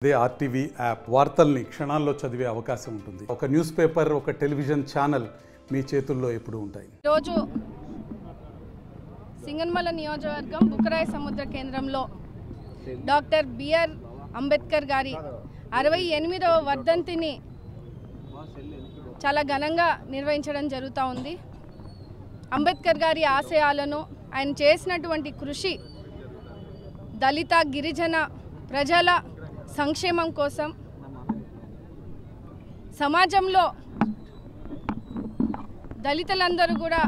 అదే RTV app వార్తల్ని క్షణాల్లో చదివే అవకాశం ఉంటుంది. ఒక న్యూస్ పేపర్, ఒక టెలివిజన్ ఛానల్ మీ చేతుల్లో ఎప్పుడూ ఉంటాయి. రోజు సింగనమల నియోజకవర్గం బుక్కరాయ సముద్ర కేంద్రంలో డాక్టర్ బిఆర్ అంబేద్కర్ గారి 68వ వర్ధంతిని చాలా ఘనంగా నిర్వహించడం జరుగుతూ ఉంది. అంబేద్కర్ గారి ఆశయాలను, ఆయన చేసినటువంటి కృషి దళిత గిరిజన ప్రజల సంక్షేమం కోసం, సమాజంలో దళితులందరూ కూడా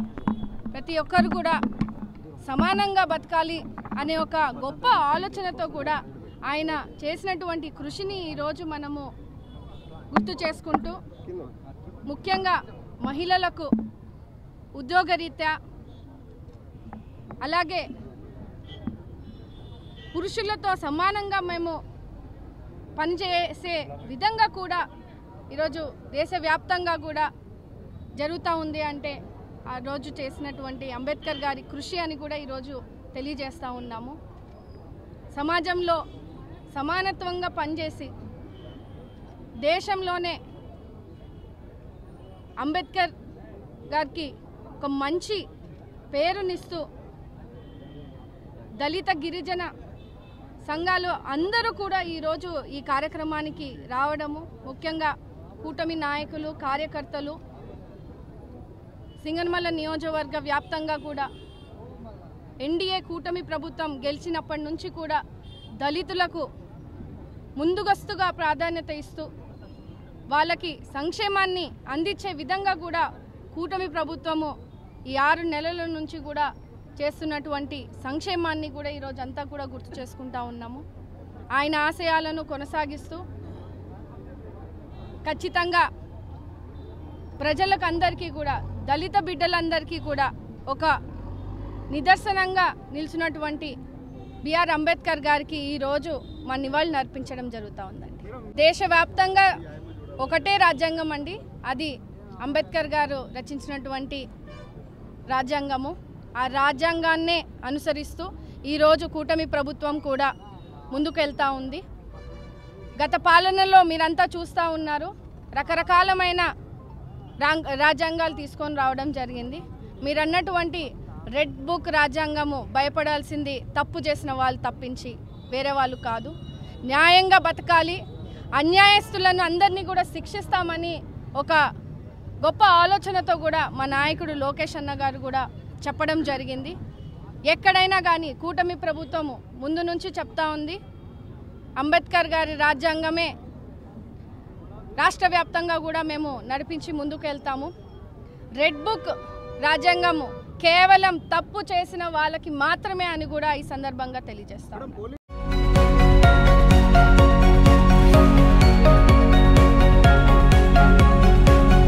ప్రతి ఒక్కరు కూడా సమానంగా బతకాలి అనే ఒక గొప్ప ఆలోచనతో కూడా ఆయన చేసినటువంటి కృషిని ఈరోజు మనము గుర్తు చేసుకుంటూ, ముఖ్యంగా మహిళలకు ఉద్యోగరీత్యా అలాగే పురుషులతో సమానంగా మేము పనిచేసే విధంగా కూడా ఈరోజు దేశవ్యాప్తంగా కూడా జరుగుతూ ఉంది. అంటే ఆ రోజు చేసినటువంటి అంబేద్కర్ గారి కృషి అని కూడా ఈరోజు తెలియజేస్తూ ఉన్నాము. సమాజంలో సమానత్వంగా పనిచేసి దేశంలోనే అంబేద్కర్ గారికి ఒక మంచి పేరునిస్తూ దళిత గిరిజన సంఘాలు అందరూ కూడా ఈరోజు ఈ కార్యక్రమానికి రావడము, ముఖ్యంగా కూటమి నాయకులు, కార్యకర్తలు సింగనమల నియోజకవర్గ వ్యాప్తంగా కూడా ఎన్డీఏ కూటమి ప్రభుత్వం గెలిచినప్పటి నుంచి కూడా దళితులకు ముందుగస్తుగా ప్రాధాన్యత ఇస్తూ వాళ్ళకి సంక్షేమాన్ని అందించే విధంగా కూడా కూటమి ప్రభుత్వము ఈ 6 నెలల నుంచి కూడా చేస్తున్నటువంటి సంక్షేమాన్ని కూడా ఈరోజు అంతా కూడా గుర్తు చేసుకుంటా ఉన్నాము. ఆయన ఆశయాలను కొనసాగిస్తూ ఖచ్చితంగా ప్రజలకు అందరికీ కూడా, దళిత బిడ్డలందరికీ కూడా ఒక నిదర్శనంగా నిలిచినటువంటి బిఆర్ అంబేద్కర్ గారికి ఈరోజు మా నివాళులు అర్పించడం జరుగుతూ ఉందండి. దేశవ్యాప్తంగా ఒకటే రాజ్యాంగం అండి, అది అంబేద్కర్ గారు రచించినటువంటి రాజ్యాంగము. ఆ రాజ్యాంగాన్నే అనుసరిస్తూ ఈరోజు కూటమి ప్రభుత్వం కూడా ముందుకెళ్తూ ఉంది. గత పాలనలో మీరంతా చూస్తూ ఉన్నారు, రకరకాలమైన రాజ్యాంగాలు తీసుకొని రావడం జరిగింది. మీరన్నటువంటి రెడ్ బుక్ రాజ్యాంగము భయపడాల్సింది తప్పు చేసిన వాళ్ళు తప్పించి వేరే వాళ్ళు కాదు. న్యాయంగా బతకాలి, అన్యాయస్తులను అందరినీ కూడా శిక్షిస్తామని ఒక గొప్ప ఆలోచనతో కూడా మా నాయకుడు లోకేష్ అన్న గారు కూడా చెప్పడం జరిగింది. ఎక్కడైనా కానీ కూటమి ప్రభుత్వము ముందు నుంచి చెప్తా ఉంది, అంబేద్కర్ గారి రాజ్యాంగమే రాష్ట్ర వ్యాప్తంగా కూడా మేము నడిపించి ముందుకు వెళ్తాము. రెడ్ బుక్ రాజ్యాంగము కేవలం తప్పు చేసిన వాళ్ళకి మాత్రమే అని కూడా ఈ సందర్భంగా తెలియజేస్తాము.